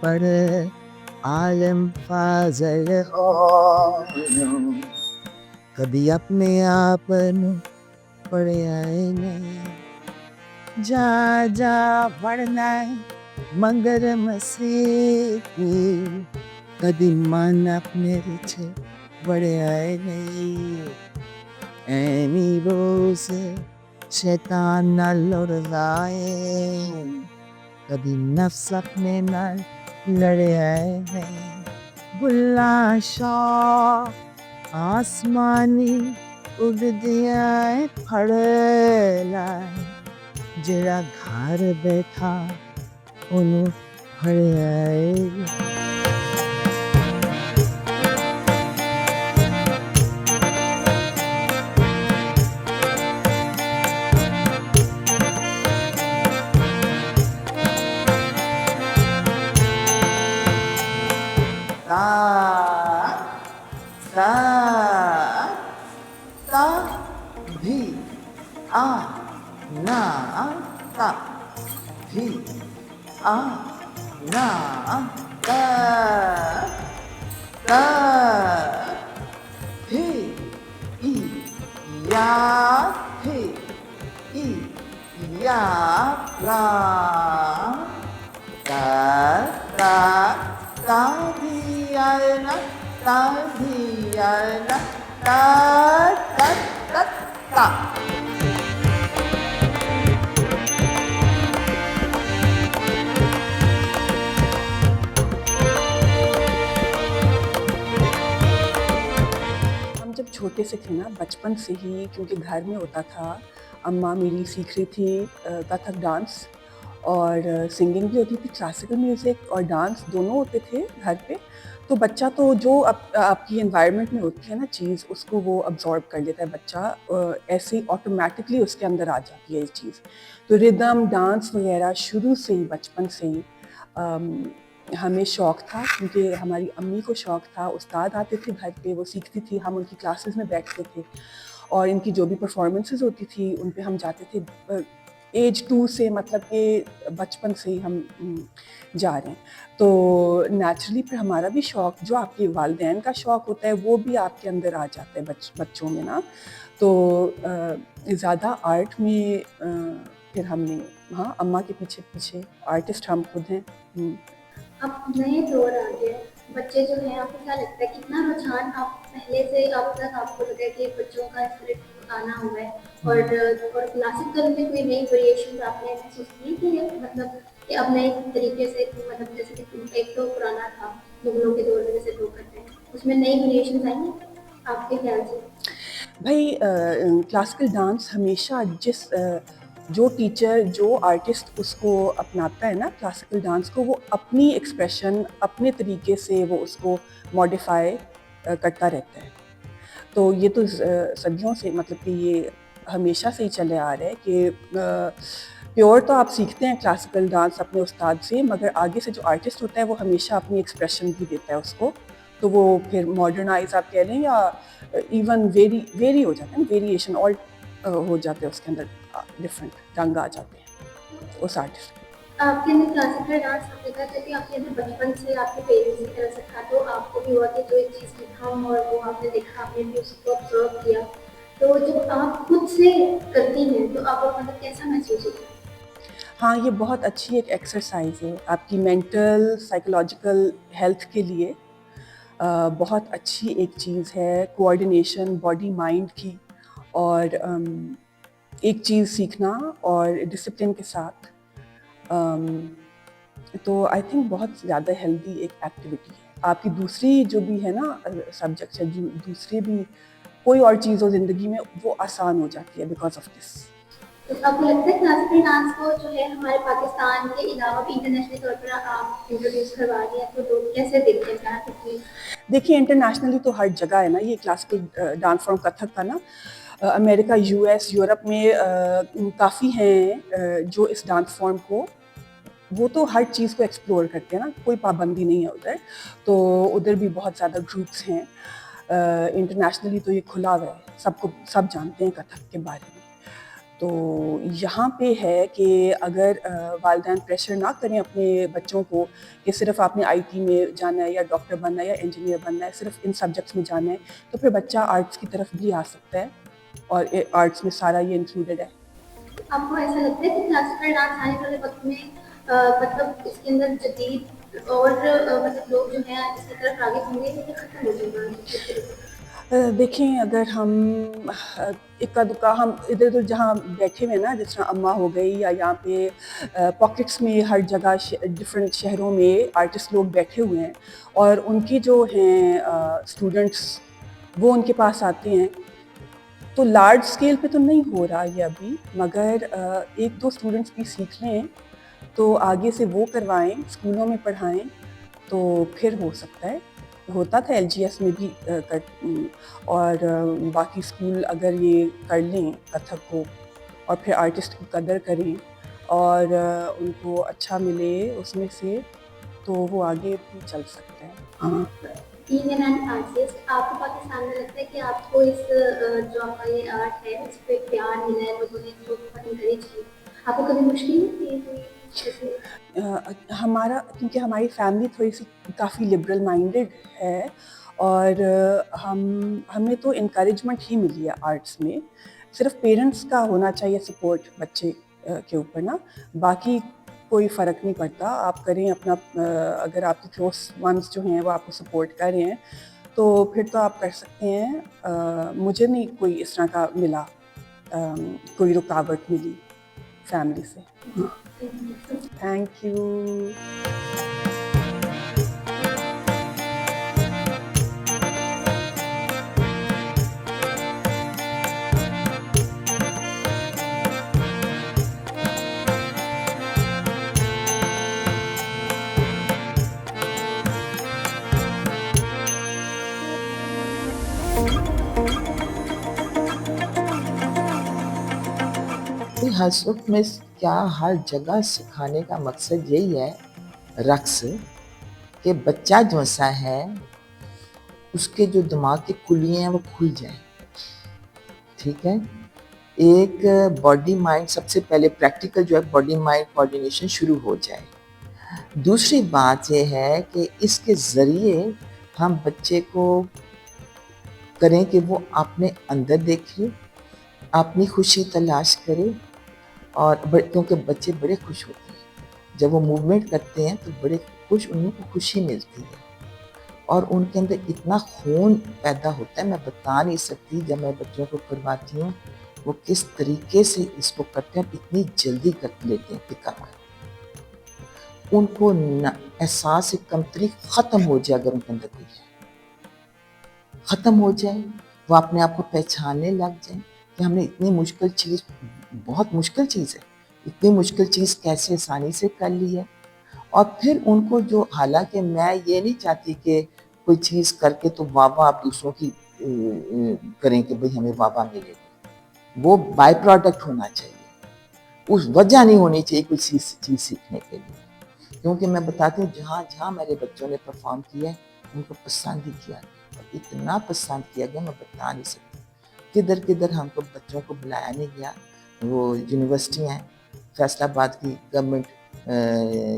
पर आलम फाजल हो कभी अपने आप न पड़े आए नहीं जा जा पढ़ना मगर मसीही कभी मन अपने पीछे बड़े आए नहीं ऐनी रोज शैतान न लुढ़ाए कभी नफ्स अपने नाल लड़े आए नहीं बुल्ला शाह आसमानी उड़ दिया फड़ला जरा घर बैठा उन्हें फड़ आए ता ता ता भी आ ना ता भी आ ना ता ता भी ई या भी ई या रा ता ता ता भी आना ता भी आना ता ता ता ता हम जब छोटे से थे ना बचपन से ही क्योंकि घर में होता था अम्मा मेरी सीख रही थी कथक डांस और सिंगिंग भी होती थी क्लासिकल म्यूज़िक और डांस दोनों होते थे घर पे तो बच्चा तो जो आपकी एनवायरनमेंट में होती है ना चीज़ उसको वो अब्जॉर्ब कर लेता है बच्चा ऐसे ही ऑटोमेटिकली उसके अंदर आ जाती है ये चीज़ तो रिदम डांस वगैरह शुरू से ही बचपन से ही हमें शौक़ था क्योंकि हमारी अम्मी को शौक़ था उस्ताद आते थे घर पे वो सीखती थी हम उनकी क्लासेस में बैठते थे और इनकी जो भी परफॉर्मेंसेस होती थी उन पे हम जाते थे एज 2 से मतलब कि बचपन से ही हम जा रहे हैं तो नेचुरली फिर हमारा भी शौक़ जो आपके वालिदैन का शौक़ होता है वो भी आपके अंदर आ जाता है बच्चों में ना तो ज़्यादा आर्ट में फिर हमने हाँ अम्मा के पीछे पीछे आर्टिस्ट हम खुद हैं। अब नए दौर आ गए बच्चे जो हैं आपको क्या लगता है कितना रुझान आप पहले से अब तक आपको लगा है कि बच्चों का इस तरह आना हुआ है और क्लासिकल में कोई नई वेरिएशन आपने महसूस की कि मतलब कि अब नए तरीके से मतलब जैसे कि एक तो पुराना था मुगलों के दौर में जैसे लोग करते हैं उसमें नई वेरिएशन आएंगे आपके ख्याल से भाई क्लासिकल डांस हमेशा जो टीचर जो आर्टिस्ट उसको अपनाता है ना क्लासिकल डांस को वो अपनी एक्सप्रेशन अपने तरीके से वो उसको मॉडिफाई करता रहता है तो ये तो सदियों से मतलब कि ये हमेशा से ही चले आ रहे हैं कि प्योर तो आप सीखते हैं क्लासिकल डांस अपने उस्ताद से मगर आगे से जो आर्टिस्ट होता है वो हमेशा अपनी एक्सप्रेशन भी देता है उसको तो वो फिर मॉडर्नाइज आप कह लें या इवन वेरी हो जाते हैं वेरिएशन और हो जाते हैं उसके अंदर डिफरेंट रंग आ जाते हैं उस आर्टिस्ट आपके अंदर क्लासिकल डांस आपने कहा जब आपके अंदर बचपन से आपके पेरेंट्स की तरह से था तो आपको भी हुआ कि जो एक चीज़ सीखा और वो आपने देखा आपने भी उसको ऑब्जर्व किया तो जब आप खुद से करती हैं तो आपको मतलब कैसा महसूस होता है हाँ ये बहुत अच्छी एक एक्सरसाइज है आपकी मेंटल साइकोलॉजिकल हेल्थ के लिए बहुत अच्छी एक चीज़ है कोऑर्डिनेशन बॉडी माइंड की और एक चीज़ सीखना और डिसिप्लिन के साथ तो आई थिंक बहुत ज़्यादा हेल्दी एक एक्टिविटी है आपकी दूसरी जो भी है ना सब्जेक्ट्स है दूसरी भी कोई और चीज़ हो ज़िंदगी में वो आसान हो जाती है बिकॉज ऑफ दिस तो आपको लगता है क्लासिकल डांस को जो है हमारे पाकिस्तान के अलावा भी इंटरनेशनल तौर पर आप इंट्रोड्यूस करवा रही हैं तो लोग कैसे देखते हैं क्लासिकल देखिए इंटरनेशनली तो हर जगह है ना ये क्लासिकल डांस फॉर्म कथक का ना अमेरिका यूएस यूरोप में काफ़ी हैं जो इस डांस फॉर्म को वो तो हर चीज़ को एक्सप्लोर करते हैं ना कोई पाबंदी नहीं है उधर तो उधर भी बहुत ज़्यादा ग्रुप्स हैं इंटरनेशनली तो ये खुला हुआ है सबको सब जानते हैं कथक के बारे में तो यहाँ पे है कि अगर वालिदैन प्रेशर ना करें अपने बच्चों को कि सिर्फ आपने आईटी में जाना है या डॉक्टर बनना है या इंजीनियर बनना है, सिर्फ इन सब्जेक्ट्स में जाना है, तो फिर बच्चा आर्ट्स की तरफ भी आ सकता है और आर्ट्स में सारा ये इंक्लूडेड है। आपको ऐसा लगता है कि क्लासिकल डांस आने वाले वक्त में मतलब इसके अंदर जदीद और मतलब लोग जो हैं इसकी तरफ राग़िब होंगे या खत्म हो जाएगा? देखें, अगर हम इक्का दुक्का हम इधर उधर जहाँ बैठे हुए हैं ना, जिस तरह अम्मा हो गई या यहाँ पे पॉकेट्स में हर जगह डिफरेंट शहरों में आर्टिस्ट लोग बैठे हुए हैं और उनकी जो हैं स्टूडेंट्स वो उनके पास आते हैं, तो लार्ज स्केल पे तो नहीं हो रहा ये अभी, मगर एक दो स्टूडेंट्स भी सीख लें तो आगे से वो करवाएं, स्कूलों में पढ़ाएं, तो फिर हो सकता है। होता था एलजीएस में भी और बाकी स्कूल अगर ये कर लें कथक को और फिर आर्टिस्ट की कदर करें और उनको अच्छा मिले उसमें से, तो वो आगे भी चल सकते हैं। हाँ। बीइंग एन आर्टिस्ट, आपको पाकिस्तान में लगता है कि आपको इस जो आपका ये आर्ट है इस पे प्यार मिला है, लोगों ने इसको बहुत इंकरेज किया, आपको कभी मुश्किल नहीं हुई कोई हमारा, क्योंकि हमारी फैमिली थोड़ी सी काफ़ी लिबरल माइंडेड है और हमें तो इनकरेजमेंट ही मिली है आर्ट्स में। सिर्फ पेरेंट्स का होना चाहिए सपोर्ट बच्चे के ऊपर ना, बाकी कोई फ़र्क नहीं पड़ता, आप करें अपना। अगर आपके क्लोज वंस जो हैं वो आपको सपोर्ट कर रहे हैं तो फिर तो आप कर सकते हैं। मुझे नहीं कोई इस तरह का मिला, कोई रुकावट मिली फैमिली से। Thank you. हर वक्त में क्या हर जगह सिखाने का मकसद यही है रक्स कि बच्चा जो सा है उसके जो दिमाग की कुलियाँ हैं वो खुल जाए। ठीक है, एक बॉडी माइंड सबसे पहले प्रैक्टिकल जो है बॉडी माइंड कोऑर्डिनेशन शुरू हो जाए। दूसरी बात ये है कि इसके ज़रिए हम बच्चे को करें कि वो अपने अंदर देखे, अपनी खुशी तलाश करे और क्योंकि बच्चे बड़े खुश होते हैं जब वो मूवमेंट करते हैं तो बड़े उनको खुशी मिलती है और उनके अंदर इतना खून पैदा होता है, मैं बता नहीं सकती। जब मैं बच्चों को करवाती हूँ वो किस तरीके से इसको करते हैं, इतनी जल्दी कर लेते हैं पिकअप। उनको एहसास कमतरी ख़त्म हो जाए, अगर उनके अंदर कोई है ख़त्म हो जाए, वो अपने आप को पहचानने लग जाए कि हमने इतनी मुश्किल चीज़, बहुत मुश्किल चीज़ है, इतनी मुश्किल चीज़ कैसे आसानी से कर ली है। और फिर उनको जो, हालांकि मैं ये नहीं चाहती कि कोई चीज़ करके तो वाह आप दूसरों की करें कि भाई हमें वाह मिलेगी, वो बाय प्रोडक्ट होना चाहिए, उस वजह नहीं होनी चाहिए कोई चीज़ सीखने के लिए। क्योंकि मैं बताती हूँ जहाँ जहाँ मेरे बच्चों ने परफॉर्म किया है उनको पसंद ही किया गया, और इतना पसंद किया गया मैं बता नहीं सकती। किधर किधर हमको बच्चों को बुलाया नहीं गया। वो यूनिवर्सिटी हैं, फैसलाबाद की गवर्नमेंट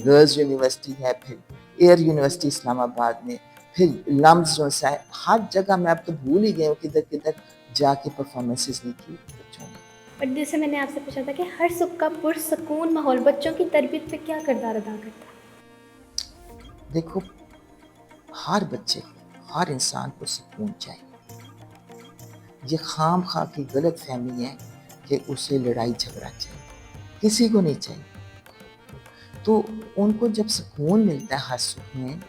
गर्ल्स यूनिवर्सिटी है, फिर एयर यूनिवर्सिटी इस्लामाबाद में, फिर लम्स जो सा है, हर जगह मैं अब तो भूल ही गई हूँ किधर किधर जाके परफॉर्मेंसेस नहीं की बच्चों ने। और जैसे मैंने आपसे पूछा था कि हर सुख का पुरसकून माहौल बच्चों की तरबियत पे क्या किरदार अदा करता है? देखो, हर बच्चे को, हर इंसान को सुकून चाहिए। ये खाम खा की गलत फहमी है कि उसे लड़ाई झगड़ा चाहिए, किसी को नहीं चाहिए। तो उनको जब सुकून मिलता है हर सुख में,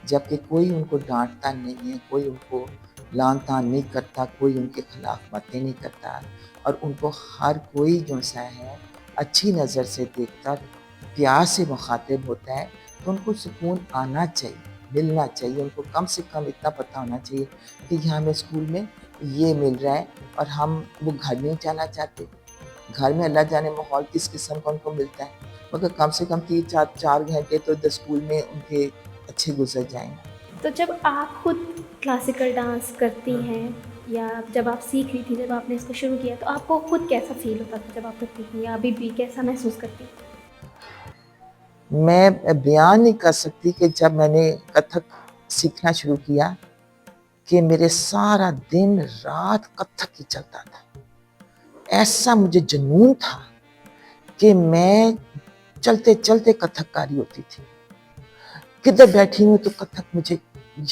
जबकि कोई उनको डांटता नहीं है, कोई उनको लान तान नहीं करता, कोई उनके खिलाफ बातें नहीं करता, और उनको हर कोई जो सा है अच्छी नज़र से देखता, प्यार से मुखातिब होता है, तो उनको सुकून आना चाहिए, मिलना चाहिए। उनको कम से कम इतना पता होना चाहिए कि यहाँ हमें स्कूल में ये मिल रहा है, और हम वो घर नहीं जाना चाहते। घर में अल्लाह जाने माहौल किस किस्म का उनको मिलता है, मगर कम से कम 3-4 घंटे तो स्कूल में उनके अच्छे गुजर जाएंगे। तो जब आप खुद क्लासिकल डांस करती हैं या जब आप सीख रही थी, जब आपने इसको शुरू किया, तो आपको खुद कैसा फील होता था जब आप करती थी, या अभी भी कैसा महसूस करती थी? मैं बयान नहीं कर सकती कि जब मैंने कथक सीखना शुरू किया कि मेरे सारा दिन रात कथक ही चलता था। ऐसा मुझे जुनून था कि मैं चलते चलते कथककारी होती थी। किधर बैठी हूँ तो कथक मुझे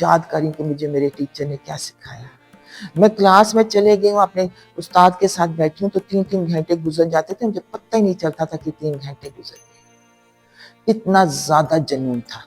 याद करी कि मुझे मेरे टीचर ने क्या सिखाया। मैं क्लास में चले गई हूँ, अपने उस्ताद के साथ बैठी हूँ तो 3-3 घंटे गुजर जाते थे, मुझे पता ही नहीं चलता था कि 3 घंटे गुजर गए। इतना ज्यादा जुनून था।